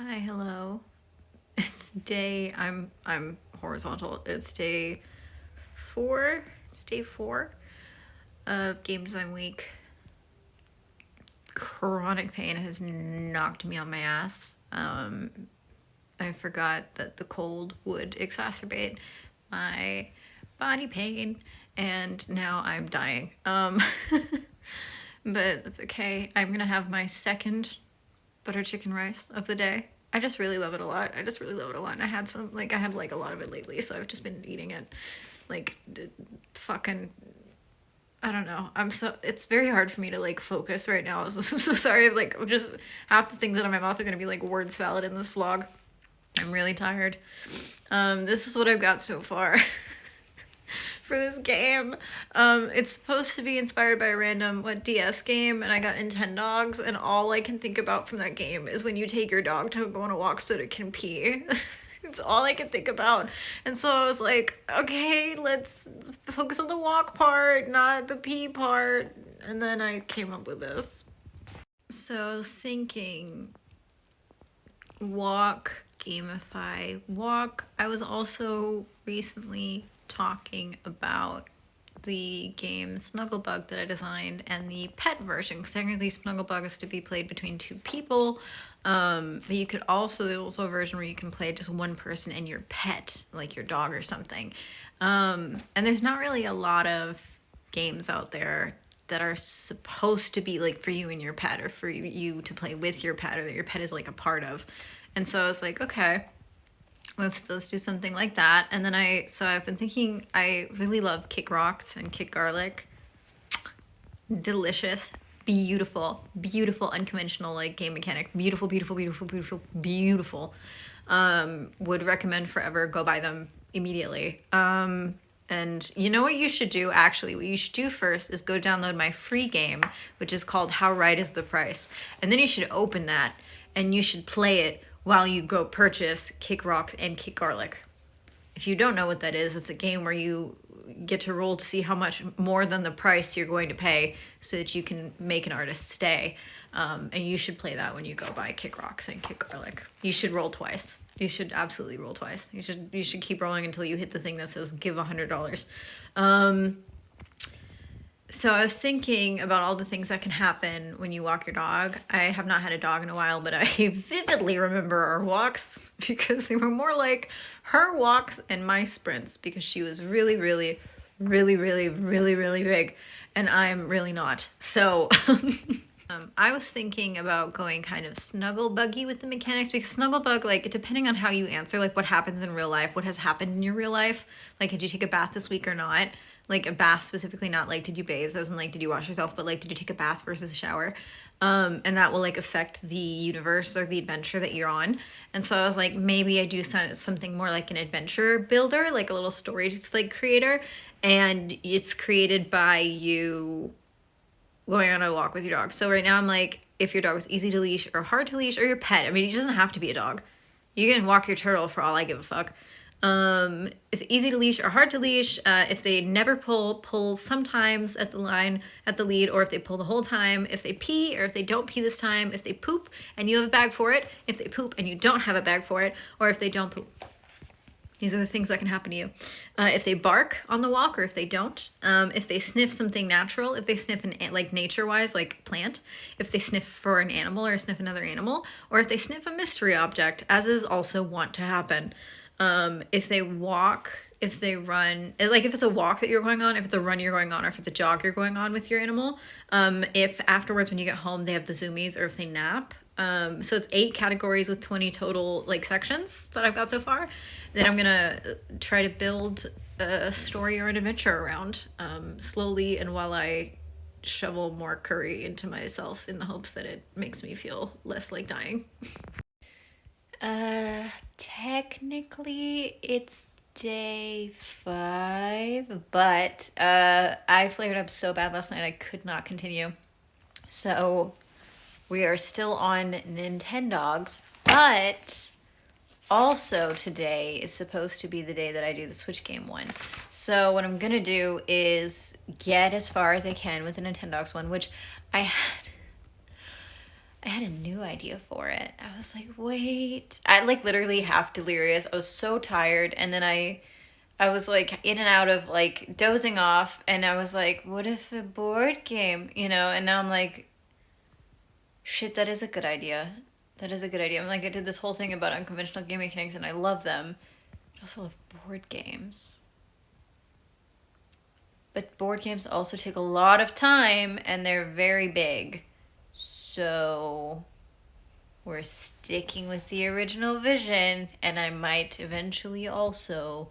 Hi, hello. I'm horizontal. It's day 4. It's day 4 of game design week. Chronic pain has knocked me on my ass. I forgot that the cold would exacerbate my body pain, and now I'm dying. But that's okay. I'm gonna have my second butter chicken rice of the day. I just really love it a lot. And I had some, I have a lot of it lately, so I've just been eating it. Fucking, I don't know. It's very hard for me to focus right now. I'm so sorry. I'm just, half the things out of my mouth are gonna be word salad in this vlog. I'm really tired. This is what I've got so far. For this game. It's supposed to be inspired by a random DS game, and I got Nintendogs, and all I can think about from that game is when you take your dog to go on a walk so that it can pee. It's all I can think about. And so I was like, okay, let's focus on the walk part, not the pee part. And then I came up with this. So I was thinking walk, gamify, walk. I was also recently talking about the game Snugglebug that I designed and the pet version, because technically Snugglebug is to be played between 2 people, but you could also, there's also a version where you can play just one person and your pet, like your dog or something. And there's not really a lot of games out there that are supposed to be for you and your pet, or for you to play with your pet, or that your pet is a part of. And so I was like, okay, let's do something like that. And then I've been thinking, I really love kick rocks and kick garlic. Delicious, beautiful, unconventional game mechanic. Beautiful. Would recommend forever. Go buy them immediately. And you know what you should do, actually? What you should do first is go download my free game, which is called How Right Is the Price. And then you should open that, and you should play it while you go purchase Kick Rocks and Kick Garlic. If you don't know what that is, it's a game where you get to roll to see how much more than the price you're going to pay so that you can make an artist stay. And you should play that when you go buy Kick Rocks and Kick Garlic. You should roll twice. You should absolutely roll twice. You should keep rolling until you hit the thing that says give $100. So I was thinking about all the things that can happen when you walk your dog. I have not had a dog in a while, but I vividly remember our walks because they were more like her walks and my sprints, because she was really big and I'm really not. So I was thinking about going kind of snuggle-buggy with the mechanics, because snuggle-bug, depending on how you answer, what happens in real life, what has happened in your real life, did you take a bath this week or not? A bath specifically, not did you bathe, as in did you wash yourself, but did you take a bath versus a shower? And that will affect the universe or the adventure that you're on. And so I was like, maybe I do something more like an adventure builder, a little story creator, and it's created by you going on a walk with your dog. So right now I'm if your dog is easy to leash or hard to leash, or your pet. I mean, it doesn't have to be a dog. You can walk your turtle for all I give a fuck. If easy to leash or hard to leash, if they never pull sometimes at the line, at the lead, or if they pull the whole time, if they pee or if they don't pee this time, if they poop and you have a bag for it, if they poop and you don't have a bag for it, or if they don't poop. These are the things that can happen to you. If they bark on the walk or if they don't, if they sniff something natural, if they sniff nature-wise, plant, if they sniff for an animal or sniff another animal, or if they sniff a mystery object, as is also wont to happen. If they walk, if they run, if it's a walk that you're going on, if it's a run you're going on, or if it's a jog you're going on with your animal, if afterwards when you get home they have the zoomies, or if they nap. So it's 8 categories with 20 total sections that I've got so far that I'm gonna try to build a story or an adventure around, slowly, and while I shovel more curry into myself in the hopes that it makes me feel less like dying. Technically it's day 5, but I flared up so bad last night I could not continue. So we are still on Nintendogs, but also today is supposed to be the day that I do the Switch game one. So what I'm gonna do is get as far as I can with the Nintendogs one, which I had I had a new idea for it. I was like, wait. I like literally half delirious. I was so tired. And then I was like in and out of like dozing off. And I was like, what if a board game, you know? And now I'm like, shit, that is a good idea. That is a good idea. I'm like, I did this whole thing about unconventional game mechanics and I love them. I also love board games. But board games also take a lot of time and they're very big. So we're sticking with the original vision, and I might eventually also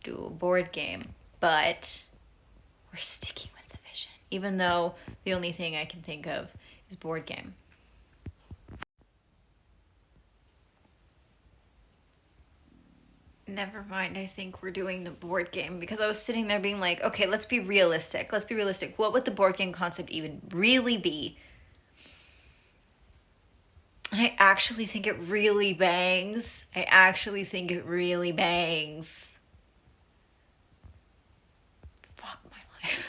do a board game. But we're sticking with the vision, even though the only thing I can think of is board game. Never mind, I think we're doing the board game because I was sitting there being like, okay, let's be realistic. Let's be realistic. What would the board game concept even really be? And I actually think it really bangs. I actually think it really bangs. Fuck my life.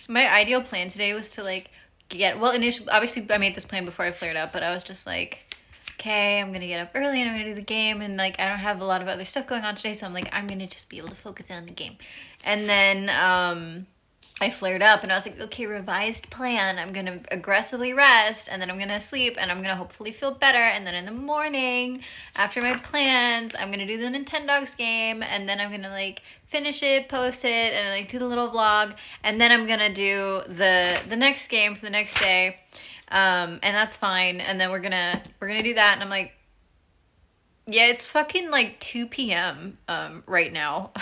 My ideal plan today was to like initially, obviously I made this plan before I flared up, but I was just like, okay, I'm gonna get up early and I'm gonna do the game, and like I don't have a lot of other stuff going on today, so I'm like, I'm gonna just be able to focus on the game. And then I flared up and I was like, okay, revised plan. I'm gonna aggressively rest and then I'm gonna sleep and I'm gonna hopefully feel better. And then in the morning, after my plans, I'm gonna do the Nintendogs game and then I'm gonna like finish it, post it, and like do the little vlog. And then I'm gonna do the next game for the next day. And that's fine. And then we're gonna do that. And I'm like, yeah, it's fucking like 2 p.m. Right now.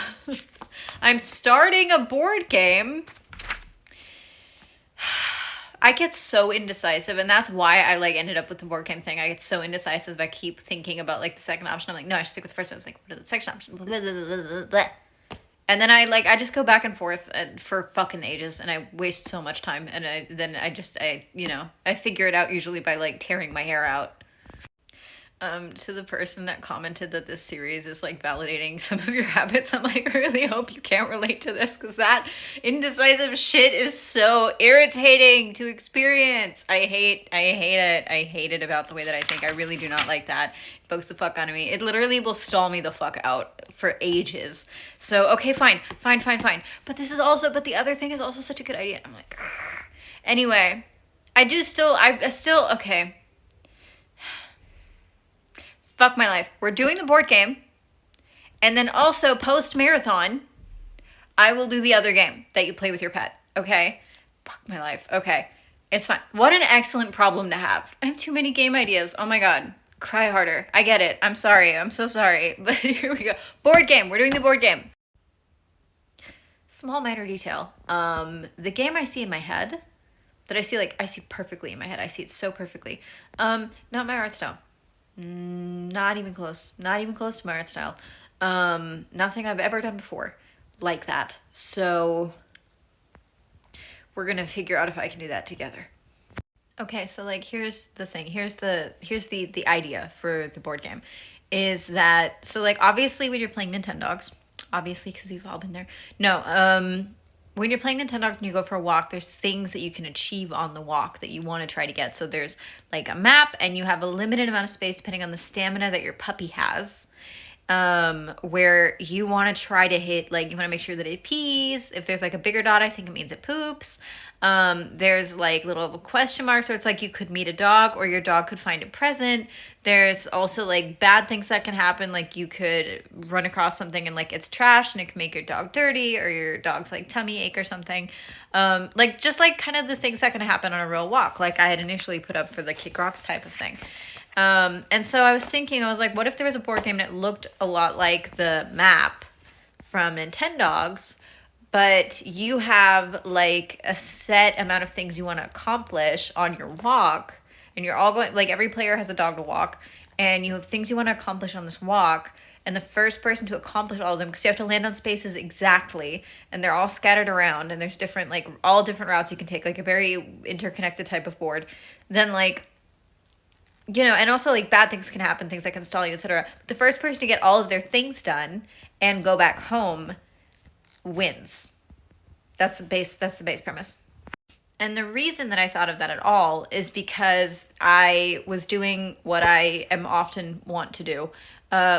I'm starting a board game. I get so indecisive, and that's why I like ended up with the board game thing. I get so indecisive. I keep thinking about like the second option. I'm like, no, I should stick with the first one. It's like, what are the second option? Blah, blah, blah, blah. And then I just go back and forth for fucking ages, and I waste so much time. And I figure it out usually by like tearing my hair out. To the person that commented that this series is like validating some of your habits, I'm like, I really hope you can't relate to this because that indecisive shit is so irritating to experience. I hate it. I hate it about the way that I think. I really do not like that. It bugs the fuck out of me. It literally will stall me the fuck out for ages. So, okay, fine. But the other thing is also such a good idea. I'm like, ugh. Anyway, okay. Fuck my life. We're doing the board game. And then also post-marathon, I will do the other game that you play with your pet. Okay? Fuck my life. Okay. It's fine. What an excellent problem to have. I have too many game ideas. Oh my God. Cry harder. I get it. I'm sorry. I'm so sorry. But here we go. Board game. We're doing the board game. Small minor detail. The game I see in my head, that I see perfectly in my head. I see it so perfectly. Not my art style. Not even close to my art style. Nothing I've ever done before like that. So we're gonna figure out if I can do that together. Okay, so like here's the thing. Here's the idea for the board game is that, so like obviously when you're playing Nintendogs, obviously because we've all been there. No, when you're playing Nintendogs and you go for a walk, there's things that you can achieve on the walk that you want to try to get. So there's like a map and you have a limited amount of space depending on the stamina that your puppy has, where you want to try to hit, like you want to make sure that it pees. If there's like a bigger dot, I think it means it poops. There's like little question marks where it's like you could meet a dog or your dog could find a present. There's also like bad things that can happen. Like you could run across something and like it's trash and it can make your dog dirty or your dog's like tummy ache or something. Like just like kind of the things that can happen on a real walk. Like I had initially put up for the kick rocks type of thing. And so I was like, what if there was a board game that looked a lot like the map from Nintendogs, but you have like a set amount of things you want to accomplish on your walk, and you're all going, like every player has a dog to walk, and you have things you want to accomplish on this walk, and the first person to accomplish all of them, because you have to land on spaces exactly, and they're all scattered around, and there's different, like all different routes you can take, like a very interconnected type of board, then like, you know, and also like bad things can happen, things that can stall you, etc. The first person to get all of their things done and go back home wins. That's the base premise. And the reason that I thought of that at all is because I was doing what I am often want to do,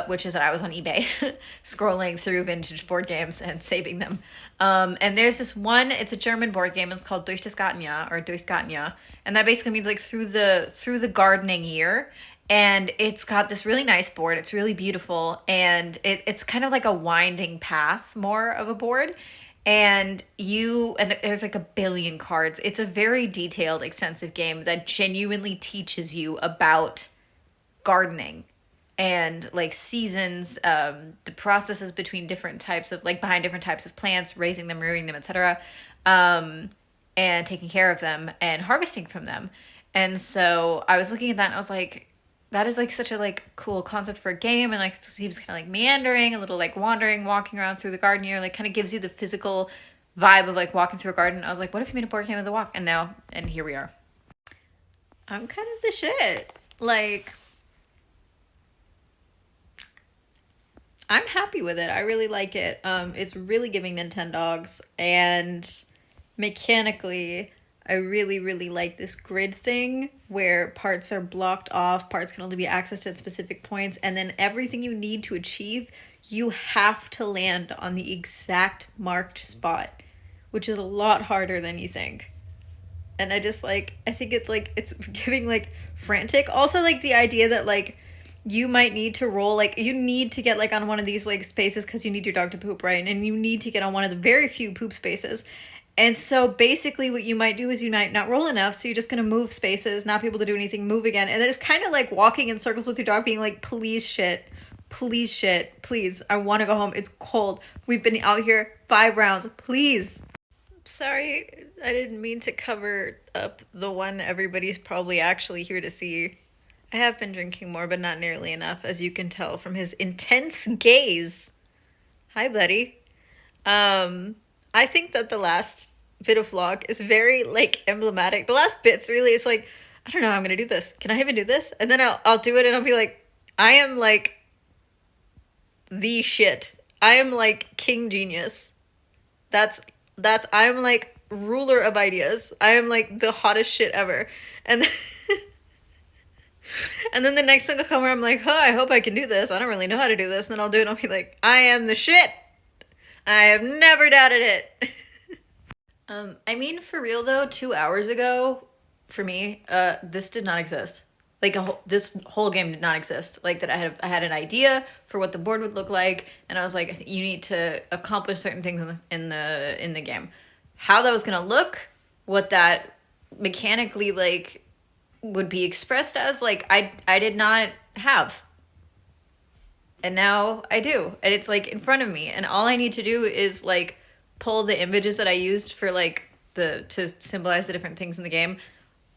which is that I was on eBay scrolling through vintage board games and saving them. And there's this one, it's a German board game, it's called Durchgesgatnia or Durchsgatnia. And that basically means like through the gardening year. And it's got this really nice board. It's really beautiful. And it's kind of like a winding path more of a board, and there's like a billion cards. It's a very detailed, extensive game that genuinely teaches you about gardening and like seasons, the processes between different types of like behind different types of plants, raising them, rearing them, etc., and taking care of them and harvesting from them. And so I was looking at that and I was like, that is like such a like cool concept for a game, and like it seems kind of like meandering, a little like wandering, walking around through the garden here, like kind of gives you the physical vibe of like walking through a garden. I was like, what if you made a board game of the walk? And here we are. I'm kind of the shit. Like, I'm happy with it. I really like it. It's really giving Nintendogs, and mechanically, I really, really like this grid thing where parts are blocked off, parts can only be accessed at specific points, and then everything you need to achieve, you have to land on the exact marked spot, which is a lot harder than you think. And I think it's like, it's giving like frantic. Also, like the idea that like you might need to roll, like you need to get like on one of these like spaces because you need your dog to poop, right? And you need to get on one of the very few poop spaces. And so basically what you might do is you might not roll enough, so you're just going to move spaces, not be able to do anything, move again. And then it's kind of like walking in circles with your dog being like, please shit, please, I want to go home. It's cold. We've been out here 5 rounds, please. Sorry, I didn't mean to cover up the one everybody's probably actually here to see. I have been drinking more, but not nearly enough, as you can tell from his intense gaze. Hi, buddy. I think that the last bit of vlog is very like emblematic. The last bit's really is like, I don't know how I'm gonna do this. Can I even do this? And then I'll do it and I'll be like, I am like the shit. I am like king genius. That's I'm like ruler of ideas. I am like the hottest shit ever. And and then the next thing will come where I'm like, oh, I hope I can do this. I don't really know how to do this. And then I'll do it and I'll be like, I am the shit. I have never doubted it. I mean, for real though, 2 hours ago, for me, this did not exist. Like this whole game did not exist. Like that, I had an idea for what the board would look like, and I was like, you need to accomplish certain things in the game. How that was gonna look, what that mechanically like would be expressed as, like I did not have. And now I do. And it's like in front of me. And all I need to do is like pull the images that I used for like to symbolize the different things in the game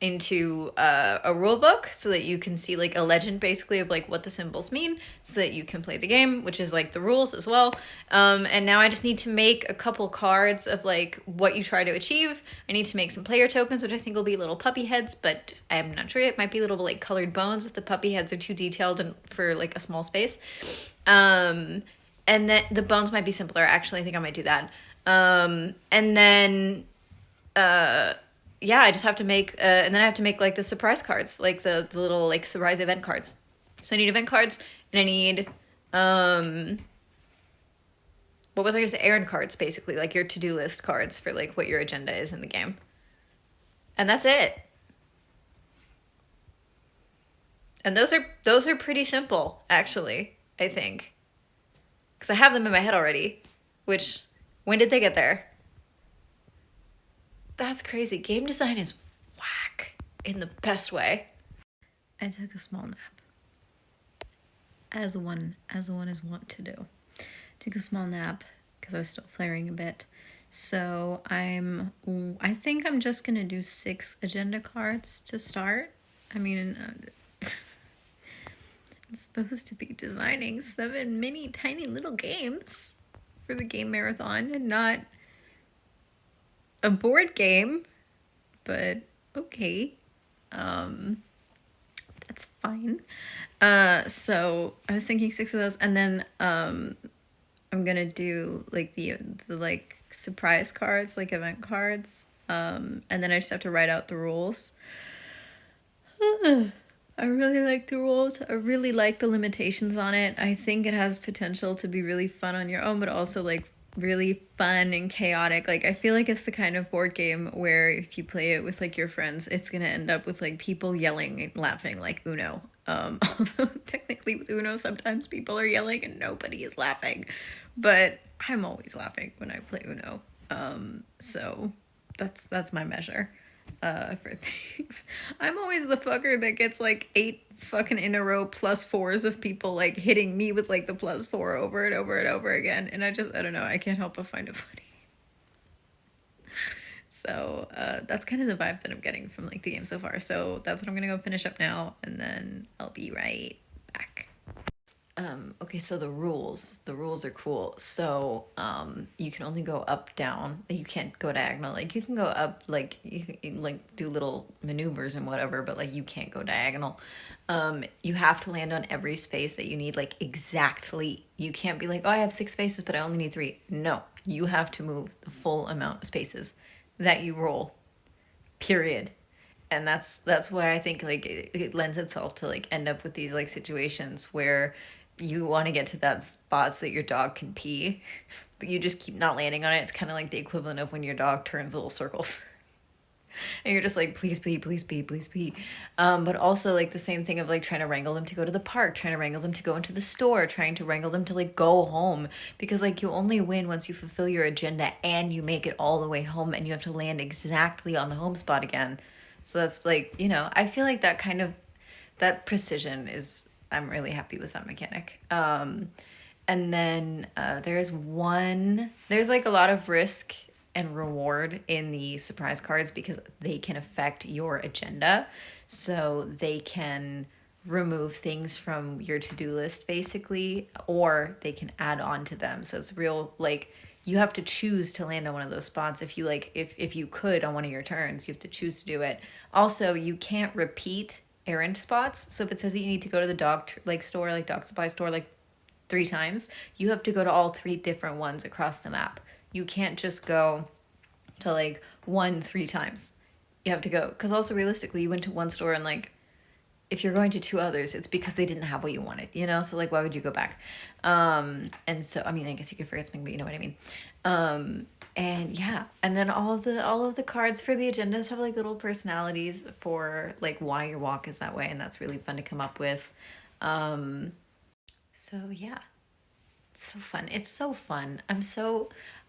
into a rule book, so that you can see like a legend basically of like what the symbols mean, so that you can play the game, which is like the rules as well. And now I just need to make a couple cards of like what you try to achieve. I need to make some player tokens, which I think will be little puppy heads, but I'm not sure. It might be little like colored bones if the puppy heads are too detailed and for like a small space. And then the bones might be simpler. Actually, I think I might do that. And then yeah, I just have to make, and then I have to make like the surprise cards, like the little like surprise event cards. So I need event cards, and I need, what was I gonna say? Errand cards, basically, like your to-do list cards for like what your agenda is in the game. And that's it. And those are pretty simple, actually, I think. Because I have them in my head already, which, when did they get there? That's crazy. Game design is whack in the best way. I took a small nap, as one is wont to do. Took a small nap because I was still flaring a bit. So I think I'm just gonna do 6 agenda cards to start. I mean, I'm supposed to be designing 7 mini tiny little games for the game marathon, and not a board game, but okay. That's fine. So I was thinking 6 of those, and then I'm gonna do like the like surprise cards, like event cards. And then I just have to write out the rules. I really like the rules. I really like the limitations on it. I think it has potential to be really fun on your own, but also like really fun and chaotic. Like I feel like it's the kind of board game where if you play it with like your friends, it's gonna end up with like people yelling and laughing like Uno. Although technically with Uno sometimes people are yelling and nobody is laughing. But I'm always laughing when I play Uno. So that's my measure for things. I'm always the fucker that gets like 8 fucking in a row +4s of people like hitting me with like the +4 over and over and over again. And I don't know, I can't help but find it funny. So that's kind of the vibe that I'm getting from like the game so far. So that's what I'm gonna go finish up now, and then I'll be right back. Okay, so the rules are cool. So you can only go up, down. You can't go diagonal. Like you can go up, like you like do little maneuvers and whatever, but like you can't go diagonal. You have to land on every space that you need, like exactly. You can't be like, oh, I have 6 spaces, but I only need 3. No, you have to move the full amount of spaces that you roll. Period. And that's why I think like it lends itself to like end up with these like situations where you want to get to that spot so that your dog can pee, but you just keep not landing on it. It's kind of like the equivalent of when your dog turns little circles and you're just like, please pee, please pee, please pee. But also like the same thing of like trying to wrangle them to go to the park, trying to wrangle them to go into the store, trying to wrangle them to like go home, because like you only win once you fulfill your agenda and you make it all the way home, and you have to land exactly on the home spot again. So that's like, I feel like that precision is, I'm really happy with that mechanic. And then there's like a lot of risk and reward in the surprise cards because they can affect your agenda. So they can remove things from your to-do list basically, or they can add on to them. So it's real, like you have to choose to land on one of those spots. If you like, if you could on one of your turns, you have to choose to do it. Also, you can't repeat errand spots. So if it says that you need to go to the store, like dog supply store, like 3 times, you have to go to all 3 different ones across the map. You can't just go to like 1 3 times. You have to go, because also realistically, you went to one store and like if you're going to 2 others, it's because they didn't have what you wanted, so like why would you go back? And so I mean, I guess you could forget something, but you know what I mean. And yeah, and then all of the cards for the agendas have like little personalities for like why your walk is that way, and that's really fun to come up with. So yeah, it's so fun. It's so fun.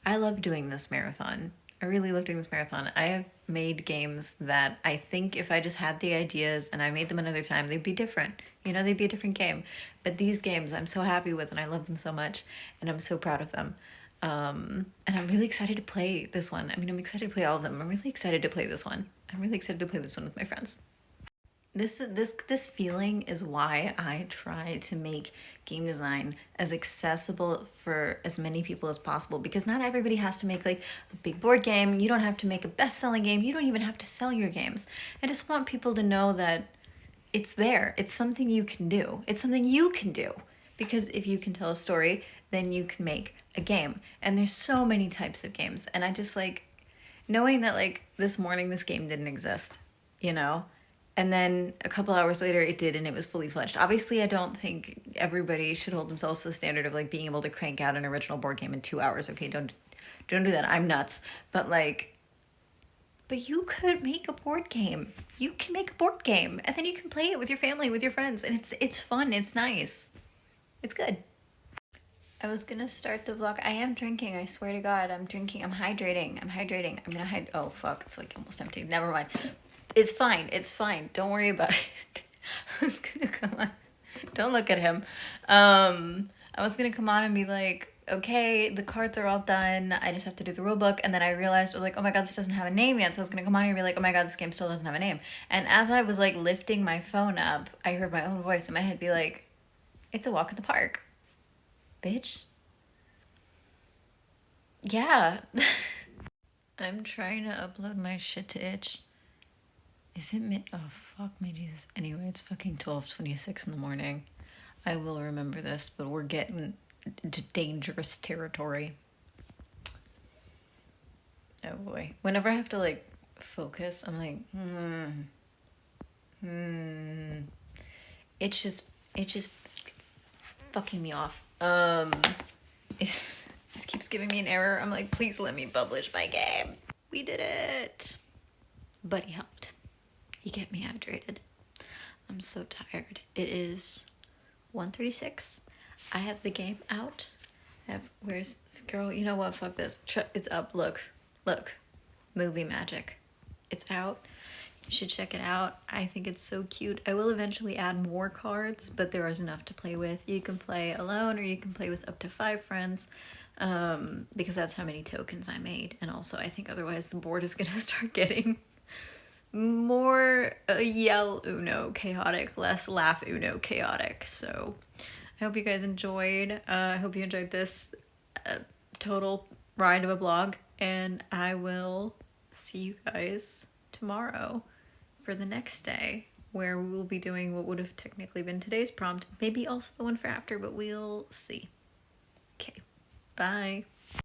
I love doing this marathon. I really love doing this marathon. I have made games that I think if I just had the ideas and I made them another time, they'd be different. They'd be a different game. But these games I'm so happy with, and I love them so much, and I'm so proud of them. And I'm really excited to play this one. I mean, I'm excited to play all of them. I'm really excited to play this one. I'm really excited to play this one with my friends. This feeling is why I try to make game design as accessible for as many people as possible, because not everybody has to make like a big board game. You don't have to make a best-selling game. You don't even have to sell your games. I just want people to know that it's there. It's something you can do. It's something you can do, because if you can tell a story, then you can make a game. And there's so many types of games, and I just like knowing that like this morning this game didn't exist, and then a couple hours later it did, and it was fully fledged. Obviously, I don't think everybody should hold themselves to the standard of like being able to crank out an original board game in 2 hours. Okay, don't do that. I'm nuts. But you could make a board game. You can make a board game, and then you can play it with your family, with your friends, and it's fun. It's nice. It's good. I was gonna start the vlog. I am drinking. I swear to God, I'm drinking. I'm hydrating. I'm gonna hide. Oh fuck! It's like almost empty. Never mind. It's fine. It's fine. Don't worry about it. I was gonna come on. Don't look at him. I was gonna come on and be like, okay, the cards are all done. I just have to do the rule book. And then I realized, I was like, oh my God, this doesn't have a name yet. So I was gonna come on here and be like, oh my God, this game still doesn't have a name. And as I was like lifting my phone up, I heard my own voice in my head be like, it's a walk in the park, bitch. Yeah. I'm trying to upload my shit to itch. Is it oh fuck me Jesus. Anyway, it's fucking 12:26 in the morning. I will remember this, but we're getting to dangerous territory. Oh boy. Whenever I have to like focus. I'm like, it's just fucking me off. It just keeps giving me an error. I'm like, please let me publish my game. We did it. Buddy helped. He kept me hydrated. I'm so tired. It is 1:36. I have the game out. Where's girl? You know what? Fuck this. It's up. Look. Movie magic. It's out. You should check it out. I think it's so cute. I will eventually add more cards, but there is enough to play with. You can play alone or you can play with up to 5 friends, because that's how many tokens I made. And also I think otherwise the board is gonna start getting more yell Uno chaotic, less laugh Uno chaotic. So I hope you guys enjoyed. I hope you enjoyed this total ride of a blog, and I will see you guys tomorrow for the next day, where we will be doing what would have technically been today's prompt, maybe also the one for after, but we'll see. Okay, bye.